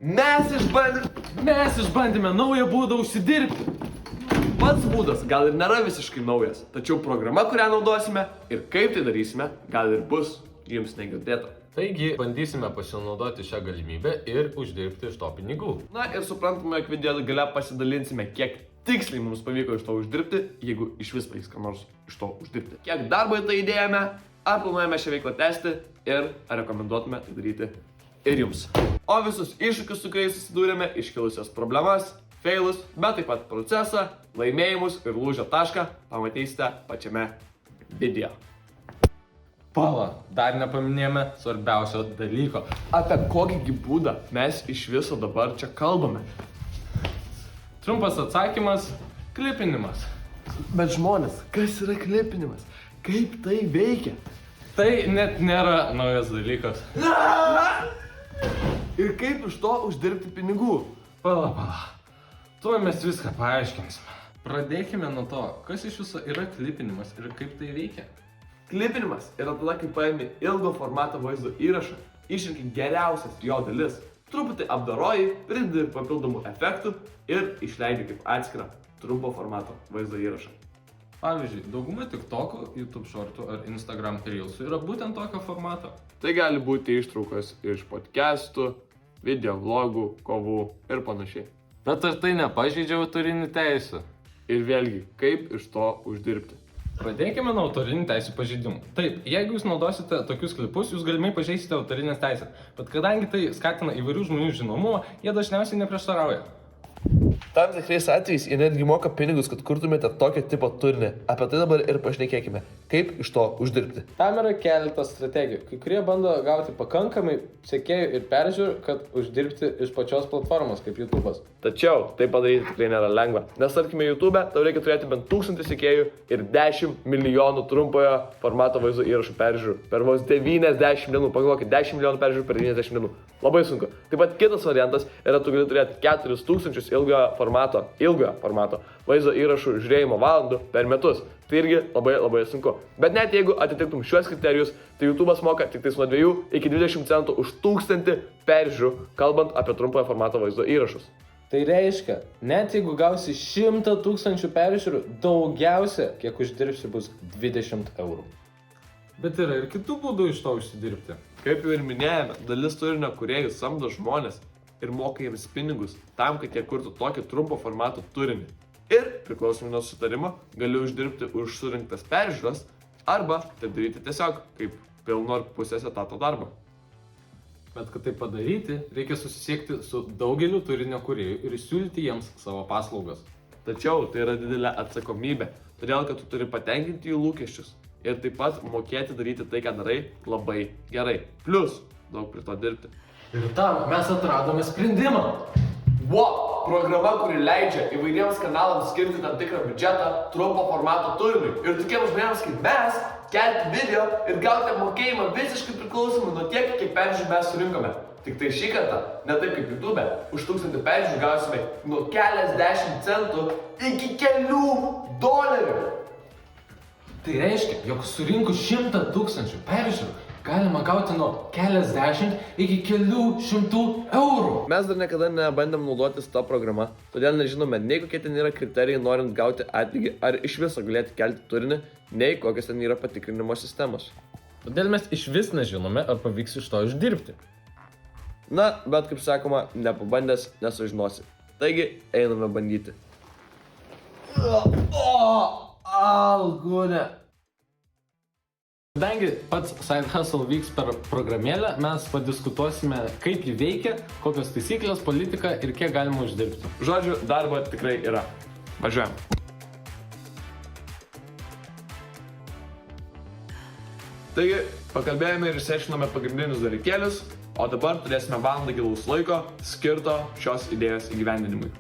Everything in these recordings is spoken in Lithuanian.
Mes išbandėme naują būdą užsidirbti. Pats būdas gal ir nėra visiškai naujas, tačiau programa, kurią naudosime ir kaip tai darysime, gal ir bus jums negirdėta. Taigi, bandysime pasinaudoti šią galimybę ir uždirbti iš to pinigų. Na ir suprantame, jog video gale pasidalinsime, kiek tiksliai mums pavyko iš to uždirbti, jeigu iš vis pavyks ką nors iš to uždirbti. Kiek darbo į tai įdėjome, ar planuojame šią veiklą tęsti ir ar rekomenduotume tai daryti ir jums. O visus iššūkius, su kuriais susidūrėme, iškilusias problemas, failus, bet taip pat procesą, laimėjimus ir lūžio tašką pamatysite pačiame video. Pala, dar nepaminėjome svarbiausio dalyko. Apie kokį būdą mes iš viso dabar čia kalbame? Trumpas atsakymas – klipinimas. Bet žmonės, kas yra klipinimas? Kaip tai veikia? Tai net nėra naujas dalykas. Ir kaip iš to uždirbti pinigų? Pala. Tuo mes viską paaiškinsime. Pradėkime nuo to, kas iš viso yra klipinimas ir kaip tai veikia. Klipinimas yra tada, kai paimi ilgo formato vaizdo įrašą, išrenki geriausias jo dalis, truputį apdaroji, pridedi papildomų efektų ir išleidi kaip atskirą trumpo formato vaizdo įrašą. Pavyzdžiui, dauguma TikTok'ų, YouTube shortų ar Instagram reelsų yra būtent tokio formato. Tai gali būti ištraukos iš podcastų, video vlogų, kovų ir panašiai. Bet ar tai nepažeidžia autorinių teisių? Ir vėlgi, kaip iš to uždirbti? Pradėkime nuo autorinių teisių pažeidimų. Taip, jeigu jūs naudosite tokius klipus, jūs galimai pažeisite autorinės teisės. Bet kadangi tai skatina įvairių žmonių žinomumą, jie dažniausiai neprieštarauja. Tam tikrais atvejais jie netgi moka pinigus, kad kurtumėte tokio tipo turinį. Apie tai dabar ir pašnekėkime. Kaip iš to uždirbti? Tam yra keletas strategijų. Kai kurie bando gauti pakankamai sekėjų ir peržiūrų, kad uždirbti iš pačios platformos, kaip YouTube'as. Tačiau tai padaryti tikrai nėra lengva. Nes tarkime YouTube'e tau reikia turėti bent 1000 sekėjų ir 10 milijonų trumpojo formato vaizdo įrašų peržiūrų. Per vos 90 dienų. Pagalvokit, 10 milijonų peržiūrų per 90 dienų. Labai sunku. Taip pat kitas variantas yra, tu gali turėti 4000 ilgojo formato vaizdo įrašų žiūrėjimo valandų per metus. Tai irgi labai sunku. Bet net jeigu atitiktum šiuos kriterijus, tai YouTube'as moka tik tais nuo 2 iki 20 centų už 1000 peržiūrų, kalbant apie trumpojo formato vaizdo įrašus. Tai reiškia, net jeigu gausi 100 000 peržiūrų, daugiausia, kiek uždirbsi, bus 20 eurų. Bet yra ir kitų būdų iš to užsidirbti. Kaip jau ir minėjome, dalis turinio kūrėjų samdo žmonės ir moka jiems pinigus tam, kad jie kurtų tokį trumpo formato turinį. Ir, priklausomai nuo sutarimo, gali uždirbti už surinktas peržiūras arba tai daryti tiesiog kaip pilno ar pusės etato darbą. Bet kad tai padaryti, reikia susisiekti su daugeliu turinio kūrėjų ir siūlyti jiems savo paslaugas. Tačiau tai yra didelė atsakomybė, todėl kad tu turi patenkinti jų lūkesčius ir taip pat mokėti daryti tai, ką darai, labai gerai. Plius daug prie to dirbti. Ir tam mes atradome sprendimą. Programa, kuri leidžia įvairiems kanalams skirti tam tikrą biudžetą trumpo formato turiniui. Ir tokiems žmonėms kaip mes kelti video ir gauti mokėjimą visiškai priklausomai nuo tiek, kiek peržiūrų mes surinkome. Tik tai šį kartą, ne taip kaip YouTube'e, už 1000 peržiūrų gausime nuo keliasdešimt centų iki kelių dolerių. Tai reiškia, jog surinkus 100 000 peržiūrų, galima gauti nuo keliasdešimt iki kelių šimtų eurų. Mes dar niekada nebandėm naudotis tą programą, todėl nežinome nei kokie ten yra kriterijai norint gauti atlygį ar iš viso galėti kelti turinį, nei kokios ten yra patikrinimo sistemos. Todėl mes iš vis nežinome, ar pavyks iš to uždirbti. Na, bet kaip sakoma, nepabandęs nesužinosi. Taigi, einame bandyti. Algūne. Kadangi pats Side Hustle vyks per programėlę, mes padiskutuosime, kaip ji veikia, kokios taisyklės, politika ir kiek galima uždirbti. Žodžiu, darbo tikrai yra. Važiuojam. Taigi, pakalbėjome ir išsiaiškinome pagrindinius dalykėlius, o dabar turėsime valandą gilaus laiko skirto šios idėjos įgyvendinimui.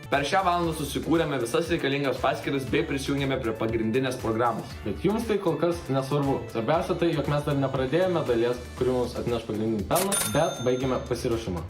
Per šią valandą susikūrėme visas reikalingas paskyras bei prisijungėme prie pagrindinės programos. Bet jums tai kol kas nesvarbu. Svarbiausia tai, jog mes dar nepradėjome dalies, kuri mums atneš pagrindinį pelną, bet baigėme pasiruošimą.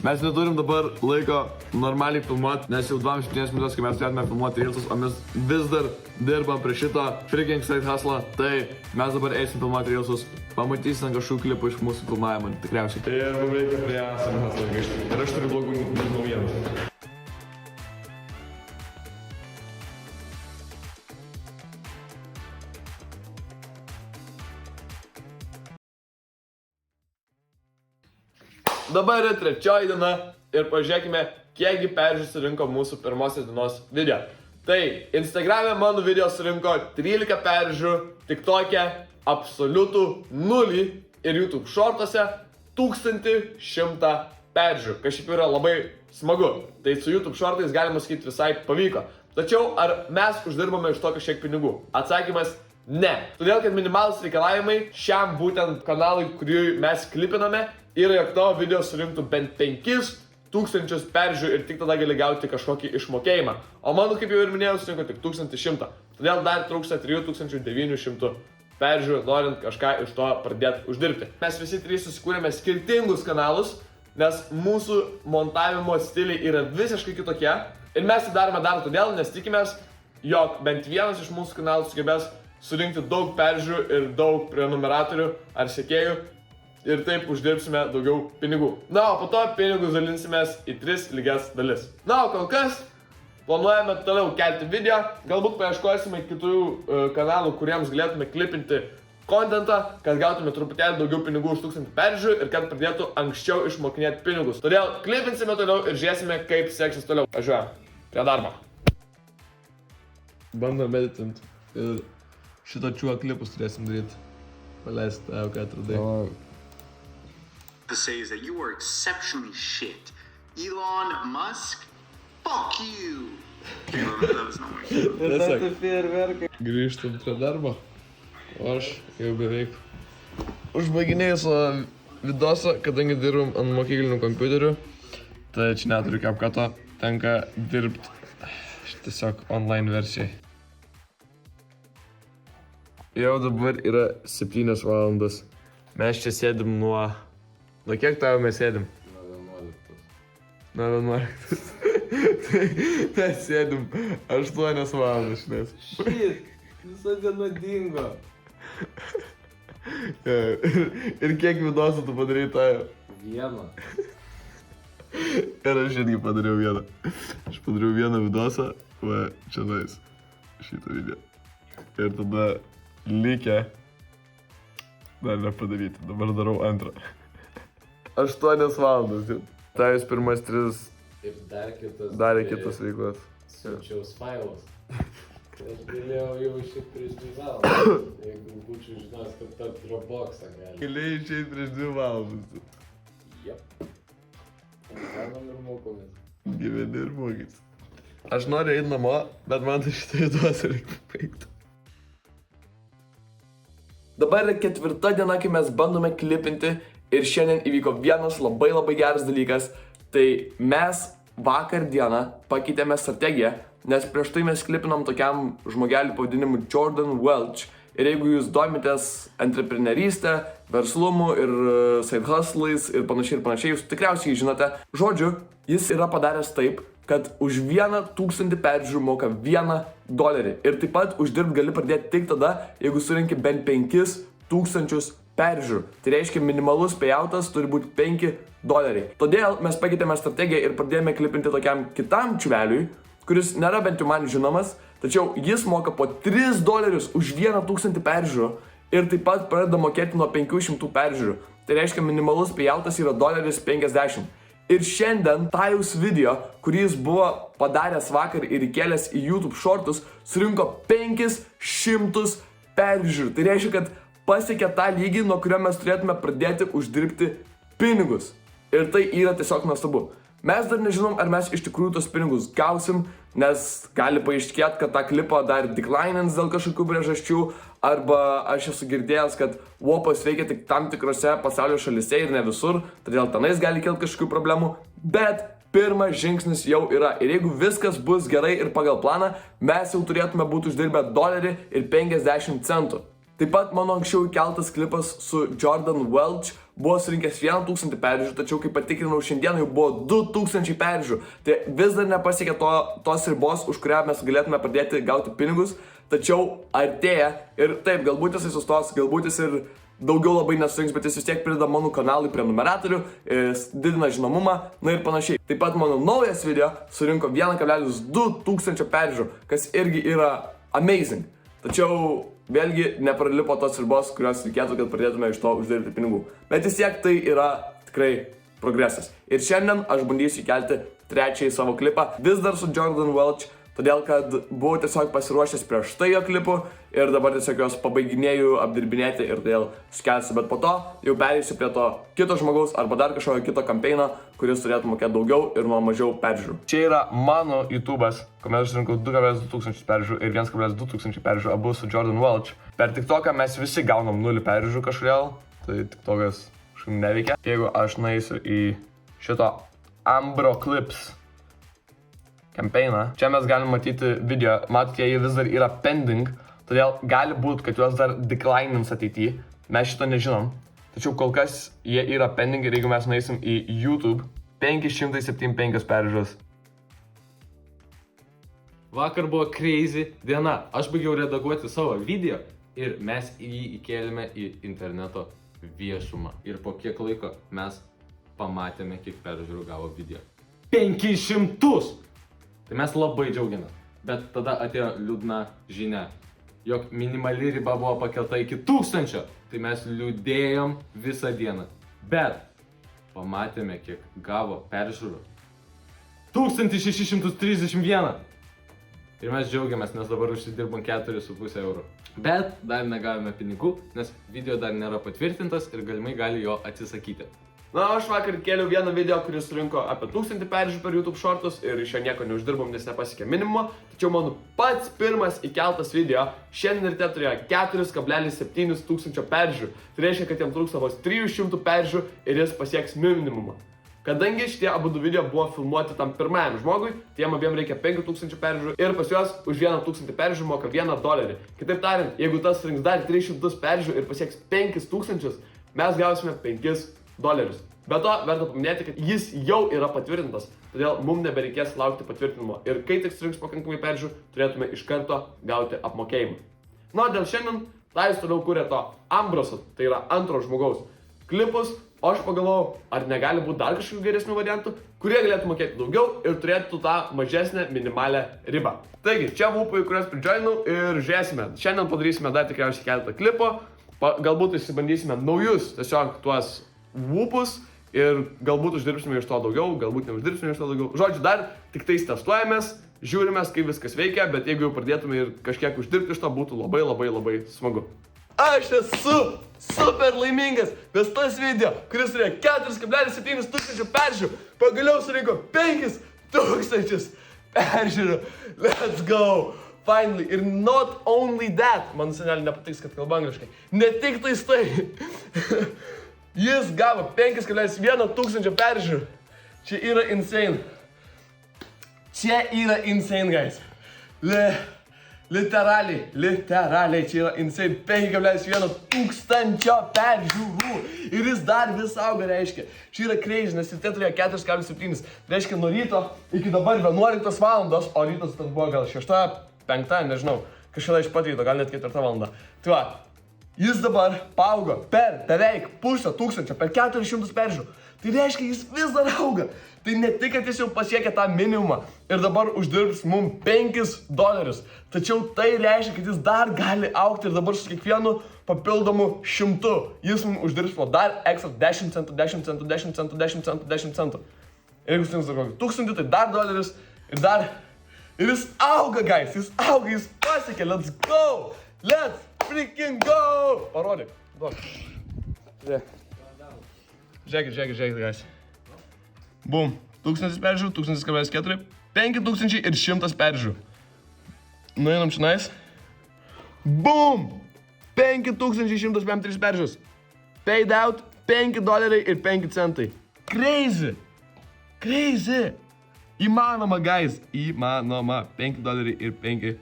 Mes neturim dabar laiko normaliai filmuoti, nes jau 27 minutės, kai mes turėtume filmuoti reelsus, o mes vis dar dirbam prie šito freaking side hustle, tai mes dabar eisim filmuoti reelsus, pamatysim kažkokių klipų iš mūsų filmavimo, tikriausiai. Ir mums reikia prie side hustle grįžti. Ir aš turiu blogų naujienų. Dabar yra trečioji diena ir pažiūrėkime, kiekgi peržiūrų surinko mūsų pirmosios dienos video. Tai Instagram'e mano video surinko 13 peržiūrų, TikTok'e absoliutų 0 ir YouTube shortuose 1100 peržiūrų, kas šiaip yra labai smagu. Tai su YouTube shortais galima sakyti visai pavyko. Tačiau ar mes uždirbame iš to kažkiek pinigų? Atsakymas ne. Todėl, kad minimalus reikalavimai šiam būtent kanalui, kurį mes klipiname, yra, jog tavo video surinktų bent 5000 peržiūrų ir tik tada gali gauti kažkokį išmokėjimą. O mano, kaip jau ir minėjau, surinko tik 1100. Todėl dar trūksta 3900 peržiūrų, norint kažką iš to pradėti uždirbti. Mes visi trys susikūrėme skirtingus kanalus, nes mūsų montavimo stiliai yra visiškai kitokie. Ir mes tai darome dar todėl, nes tikimės, jog bent vienas iš mūsų kanalų sugebės surinkti daug peržiūrų ir daug prenumeratorių ar sekėjų. Ir taip uždirbsime daugiau pinigų. Na, o po to pinigus dalinsimės į 3 lygias dalis. Na, o kol kas planuojame toliau kelti video. Galbūt paieškosime kitų kanalų, kuriems galėtume klipinti kontentą, kad gautume truputėlį daugiau pinigų už 1000 peržiūrų ir kad pradėtų anksčiau išmokinėti pinigus. Todėl klipinsime toliau ir žiūrėsime, kaip seksis toliau. Važiuojam prie darbo. Bandom meditant. Ir šitą čiuo klipus turėsim daryti. Paleisti tą, ką atradai. To say is that you are exceptionally shit. Elon Musk, fuck you. That was no way. Grįžtam prie darbo. O aš jau beveik užbaiginėjau savo vidosą, kadangi dirbam ant mokyklinių kompiuterių. Tai čia neturiu CapCut'o, tenka dirbti tiesiog online versijai. Jau dabar yra 7 valandas. Mes čia sėdim nuo kiek tavo mes sėdim? Nuo 11. Tai mes sėdim 8 valandas, žinai. Šit, visa diena dingo. Ir kiek vidosų tu padarai tą? Vieną. Ir aš irgi padariau vieną. Aš padariau vieną vidosą, va, čia nais, šitą video. Ir tada likę dar nepadaryti, dabar darau antrą. 8 valandas, jau. Tai jūs pirmas 3 Ir darė kitas veiklas. Siunčiaus failas. Aš galėjau jau išėti prieš 2 valandas, jeigu būčiau žinojęs, kad per Dropbox'ą gali. Galėjai išeit prieš 2 valandas. Jep. Gyvenam ir mokomės. Gyveni ir mokys. Aš noriu eiti namo, bet man tai šitą vidosą reikia baigti. Dabar yra 4 diena, kai mes bandome klipinti ir šiandien įvyko vienas labai geras dalykas. Tai mes vakar dieną pakeitėme strategiją, nes prieš tai mes klipinom tokiam žmogeliu pavadinimu Jordan Welch. Ir jeigu jūs domitės entrepreneurystę, verslumu ir side hustlais ir panašiai, jūs tikriausiai žinote. Žodžiu, jis yra padaręs taip, kad už 1000 peržiūrų moka $1. Ir taip pat uždirbt gali pradėti tik tada, jeigu surinki bent 5000 peržiūrų. Tai reiškia, minimalus payoutas turi būti $5. Todėl mes pakeitėme strategiją ir pradėjome klipinti tokiam kitam čveliui, kuris nėra bent jau man žinomas, tačiau jis moka po $3 už 1000 peržiūrų ir taip pat pradeda mokėti nuo 500 peržiūrų. Tai reiškia, minimalus payoutas yra $1.50. Ir šiandien Tajaus video, kurį jis buvo padaręs vakar ir įkėlęs į YouTube shortus, surinko 500 peržiūrų. Tai reiškia, kad pasiekė tą lygį, nuo kurio mes turėtume pradėti uždirbti pinigus. Ir tai yra tiesiog nuostabu. Mes dar nežinom, ar mes iš tikrųjų tos pinigus gausim, nes gali paaiškėti, kad tą klipą dar declinins dėl kažkokių priežasčių, arba aš esu girdėjęs, kad WOPas veikia tik tam tikrose pasaulio šalyse ir ne visur, todėl tenais gali kilti kažkokių problemų, bet pirmas žingsnis jau yra. Ir jeigu viskas bus gerai ir pagal planą, mes jau turėtume būti uždirbę $1.50. Taip pat mano anksčiau įkeltas klipas su Jordan Welch buvo surinkęs 1000 peržiūrų, tačiau kai patikrinau šiandien jau buvo 2000 peržiūrų. Tai vis dar nepasiekė tos ribos, už kurią mes galėtume pradėti gauti pinigus, tačiau artėja ir taip, galbūt jisai sustos, galbūt jis ir daugiau labai nesurinks, bet jis vis tiek prideda mano kanalui prenumeratorių, didina žinomumą, na ir panašiai. Taip pat mano naujas video surinko 1,2 tūkstančio peržiūrų, kas irgi yra amazing. Tačiau vėlgi nepralipo tos ribos, kurios reikėtų, kad pradėtume iš to uždirbti pinigų. Bet vis tiek tai yra tikrai progresas. Ir šiandien aš bandysiu įkelti trečiąjį savo klipą, vis dar su Jordan Welch, todėl kad buvau tiesiog pasiruošęs prieš tai jo klipų ir dabar tiesiog juos pabaiginėjau apdirbinėti ir todėl skelsiu, bet po to jau pereisiu prie to kito žmogaus arba dar kažkokio kito kampeino, kuris turėtų mokėti daugiau ir nuo mažiau peržiūrų. Čia yra mano YouTube'as, kuomet aš surinkau 2,2 tūkstančius peržiūrų ir 1,2 tūkstančių peržiūrų abu su Jordan Welch. Per TikToką mes visi gaunam 0 peržiūrų kažkodėl, tai TikTokas kažkaip neveikia. Jeigu aš nueisiu į šito Ambro Clips campaigną. Čia mes galim matyti video, matote, jie vis dar yra pending, todėl gali būti, kad juos dar declinins ateityje, mes šito nežinom. Tačiau kol kas jie yra pending ir jeigu mes nueisim į YouTube, 575 peržiūros. Vakar buvo crazy diena, aš baigiau redaguoti savo video ir mes jį įkėlėme į interneto viešumą. Ir po kiek laiko mes pamatėme, kiek peržiūrų gavo video. 500! Tai mes labai džiaugiamės, bet tada atėjo liūdna žinia, jog minimali riba buvo pakelta iki 1000, tai mes liūdėjom visą dieną. Bet pamatėme, kiek gavo peržiūrų. 1631. Ir mes džiaugiamės, nes dabar užsidirbom 4,5 eurų. Bet dar negavome pinigų, nes video dar nėra patvirtintas ir galimai gali jo atsisakyti. Na, aš vakar kėliau vieną video, kuris surinko apie 1000 peržiūrų per YouTube shortus ir iš jo nieko neuždirbom, nes nepasiekė minimumo. Tačiau mano pats pirmas įkeltas video šiandien ryte turėjo 4,7 tūkstančio peržiūrų. Tai reiškia, kad jam trūksta vos 300 peržiūrų ir jis pasieks minimumą. Kadangi šitie abu du video buvo filmuoti tam pirmajam žmogui, tiem abiem reikia 5000 peržiūrų ir pas juos už 1000 peržiūrų moka $1. Kitaip tariant, jeigu tas surinks dar 300 peržiūrų ir pasieks 5000, mes gausime $5. Be to, verta paminėti, kad jis jau yra patvirtintas, todėl mums nebereikės laukti patvirtinimo ir kai tik surinks pakankamai peržiūrų, turėtume iš karto gauti apmokėjimą. Na, dėl šiandien Tajus toliau kuria to Ambroso, tai yra antro žmogaus klipus, o aš pagalvojau, ar negali būti dar kažkokių geresnių variantų, kurie galėtų mokėti daugiau ir turėtų tą mažesnę minimalę ribą. Taigi, čia vūpai, kuriuos pridžioinau ir žiūrėsime. Šiandien padarysime dar tikriausiai keletą klipų, galbūt išsibandysime naujus tiesiog tuos vūpus ir galbūt uždirbsime iš to daugiau, galbūt neuždirbsime iš to daugiau. Žodžiu, dar tik tais testuojamės, žiūrimės, kaip viskas veikia, bet jeigu jau pradėtume ir kažkiek uždirbti iš to, būtų labai smagu. Aš esu super laimingas, nes tas video, kuris turėjo 4,7 tūkstančių peržiūrų, pagaliau surinko 5000 peržiūrų. Let's go! Finally. Ir not only that, man senelį nepatiks, kad kalba angliškai. Ne tik tais tai. Jis gavo 5,1 tūkstančio peržiūrų. Čia yra insane. Čia yra insane, guys. Literaliai čia yra insane. 5,1 tūkstančio peržiūrų. Ir jis dar vis auga, reiškia. Čia yra crazy, nes ryte turėjo 4,7. Reiškia, nuo ryto iki dabar 11 valandos, o rytas ten buvo gal 6, 5, nežinau. Kažkada iš pat ryto, gal net 4 valandą. Tai va. Jis dabar paaugo per beveik 500, per 400 peržiūrų. Tai reiškia, jis vis dar auga. Tai ne tik, kad jis jau pasiekė tą minimumą ir dabar uždirbs mums $5. Tačiau tai reiškia, kad jis dar gali augti ir dabar su kiekvienu papildomu 100 jis mums uždirbs po dar ekstra 10 centų, 10 centų, 10 centų, 10 centų, 10 centų. Ir jeigu jis dar kokį 1000, tai dar $1 ir dar... Ir jis auga, guys, jis auga, jis pasiekė, let's go! Let's freaking go! Parodyk. Duok. Žiūrėkit, guys. Bum. 1000 peržiūrų, 1000,4, 5000 ir 100 peržiūrų. Nueinam čionais. Bum! 5153 peržiūros. Paid out $5 ir 5 centai. Crazy! Crazy! Įmanoma, guys. Įmanoma. $5 ir 5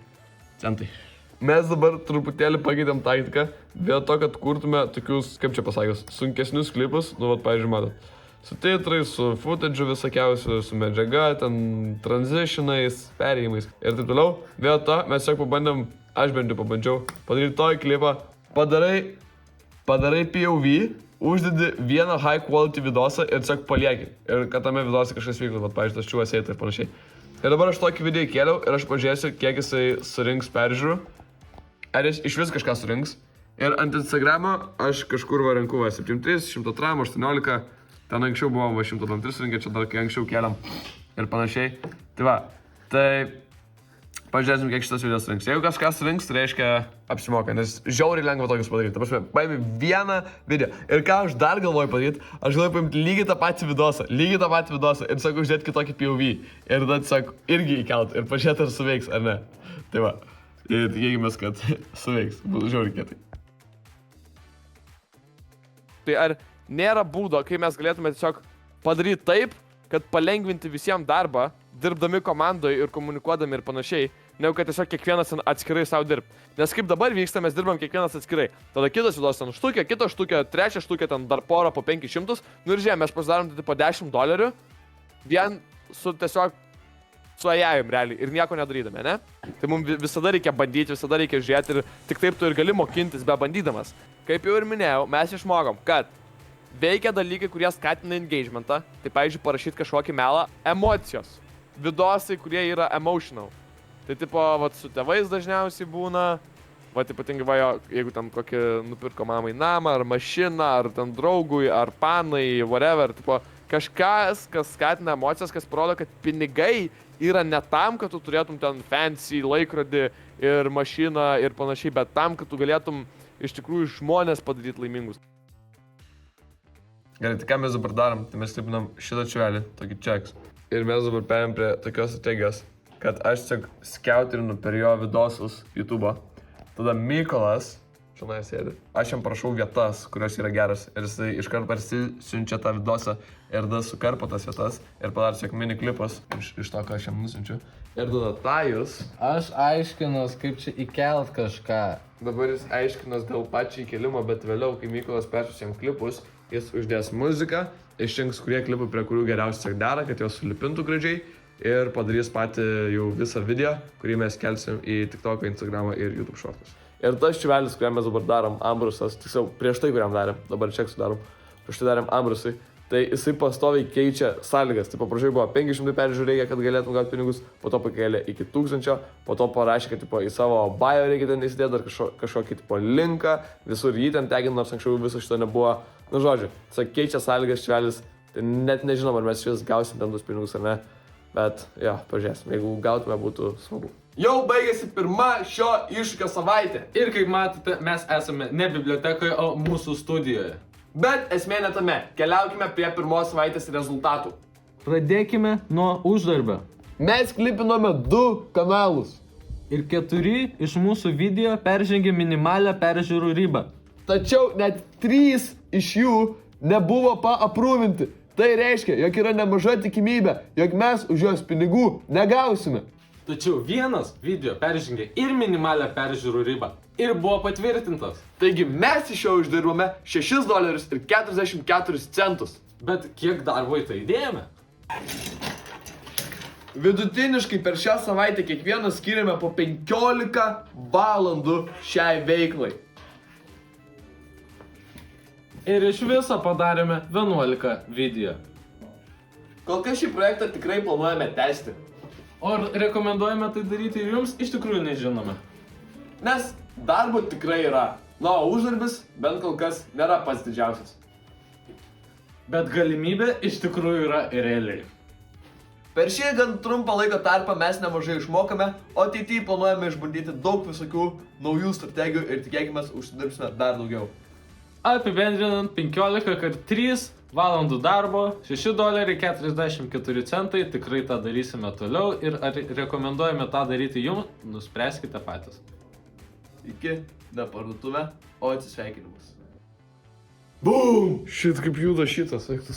centai. mes dabar truputėlį pakeitėm taktiką, dėl to, kad kurtume tokius, kaip čia pasakius, sunkesnius klipus, nu, vat, pavyzdžiui, matot. Su titrais, su footage'u visokiausiu, su medžiaga, ten transitionais, perėjimais ir taip toliau. Dėl to mes tiesiog pabandėm, aš bent jau pabandžiau, padaryti tokį klipą, padarai POV, uždedi vieną high quality vidosą ir tiesiog palieki. Ir kad tame vidose kažkas vyktų, vat, pavyzdžiui, tas čiūvas eitų ir panašiai. Ir dabar aš tokį video įkėliau ir aš pažiūrėsiu, kiek jisai surinks peržiūrų. Ar jis iš vis kažką surinks. Ir ant Instagramo aš kažkur va renku 73, 103, 18. Ten anksčiau buvo 103 surinkę, čia dar kai anksčiau kėliam. Ir panašiai. Tai va, tai pažiūrėsim, kiek šitas video surinks. Jeigu kažką surinks, tai reiškia apsimoka, nes žiauriai lengva tokius padaryti. Ta prasme, paimi vieną video. Ir ką aš dar galvoju padaryti, aš galvoju paimti lygiai tą patį vidosą ir sakau, uždėti kitokį POV. Ir tada sakau, irgi įkelt ir pažiūrėti, ar suveiks, ar ne. Tai va, ir tikėkimės, kad suveiks. Būtų žiauriai kietai. Tai ar nėra būdo, kai mes galėtume tiesiog padaryti taip, kad palengvinti visiems darbą, dirbdami komandoje ir komunikuodami ir panašiai, negu kad tiesiog kiekvienas atskirai savo dirb. Nes kaip dabar vyksta, mes dirbam kiekvienas atskirai. Tada kitas vidos ten štukė, kita štukė, trečia štukė, ten dar porą po 500. Nu ir žiūrėjau, mes pasidarom tai po $10 vien su tiesiog su AI-jum realiai ir nieko nedarydami, ne? Tai mums visada reikia bandyti, visada reikia žiūrėti ir tik taip tu ir gali mokintis be bandydamas. Kaip jau ir minėjau, mes išmokom, kad veikia dalykai, kurie skatina engagementą. Tai pavyzdžiui, parašyti kažkokį melą, emocijos. Vidosai, kurie yra emotional. Tai tipo, vat, su tėvais dažniausiai būna, vat, ypatingai, va, jeigu ten kokį nupirko mamai namą, ar mašiną, ar ten draugui, ar panai, whatever, tipo, kažkas, kas skatina emocijas, kas parodo, kad pinigai yra ne tam, kad tu turėtum ten fancy laikrodį ir mašiną ir panašiai, bet tam, kad tu galėtum iš tikrųjų žmonės padaryti laimingus. Gerai, tai ką mes dabar darom? Tai mes klipinam šitą čiuvelį, tokį checks. Ir mes dabar perėm prie tokios strategijos, kad aš tiesiog skiautrinu per jo vidosus YouTube'o. Tada Mykolas, šionai sėdi, aš jam prašau vietas, kurios yra geras. Ir jisai iškart parsiunčia tą vidosą ir tada sukarpo tas vietas ir padaro tiesiog mini klipus iš to, ką aš jam nusiunčiu. Ir tada Tajus. Aš aiškinos, kaip čia įkelt kažką. Dabar jis aiškinos dėl pačio įkelimo, bet vėliau, kai Mykolas persius jam klipus, jis uždės muziką, išrinks kurie klipai, prie kurių geriausiai dera, kad jos sulipintų gražiai ir padarys patį jau visą video, kurį mes kelsim į TikToką, Instagramą ir YouTube shortus. Ir tas čiuvelis, kuriam mes dabar darom, Ambrusas, tiksliau prieš tai, kuriam darėm, dabar čeksų darom, prieš tai darėm Ambrusui, tai jisai pastoviai keičia sąlygas. Tai pradžioj buvo 500 peržiūrų reikia, kad galėtum gauti pinigus, po to pakėlė iki 1000, po to parašė, kad tipo, į savo bio reikia ten įsidėti dar kažkokį tipo linką, visur jį ten tegin, nors anksčiau viso šito nebuvo. Nu žodžiu, tiesiog keičia sąlygas čiuvelis, tai net nežinom, ar mes vis gausim ten tus pinigus ar ne, bet jo, pažiūrėsim, jeigu gautume, būtų smagu. Jau baigėsi pirma šio iššūkio savaitė. Ir kaip matote, mes esame ne bibliotekoje, o mūsų studijoje. Bet esmė ne tame. Keliaukime prie pirmos savaitės rezultatų. Pradėkime nuo uždarbio. Mes klipinome 2 kanalus. Ir 4 iš mūsų video peržengė minimalią peržiūrų ribą. Tačiau net 3 iš jų nebuvo paaprūvinti. Tai reiškia, jog yra nemaža tikimybė, jog mes už jos pinigų negausime. Tačiau vienas video peržengė ir minimalią peržiūrų ribą ir buvo patvirtintas. Taigi mes iš jo uždirbome $6.44. Bet kiek darbo į tai įdėjome? Vidutiniškai per šią savaitę kiekvienas skiriame po 15 valandų šiai veiklai. Ir iš viso padarėme 11 video. Kol kas šį projektą tikrai planuojame tęsti. O ar rekomenduojame tai daryti ir jums, iš tikrųjų nežinome. Nes darbo tikrai yra. Na, o uždarbis bent kol kas nėra pats didžiausias. Bet galimybė iš tikrųjų yra realiai. Per šį gan trumpą laiko tarpą mes nemažai išmokame, o ateityje planuojame išbandyti daug visokių naujų strategijų ir tikėkime užsidirbsime dar daugiau. Apibendrinant, 15x3 valandų darbo, $6.44, tikrai tą darysime toliau ir ar rekomenduojame tą daryti jums, nuspręskite patys. Iki, ne parduotuvę, o atsisveikinimus. Bum! Šit kaip juda šitas, eik tu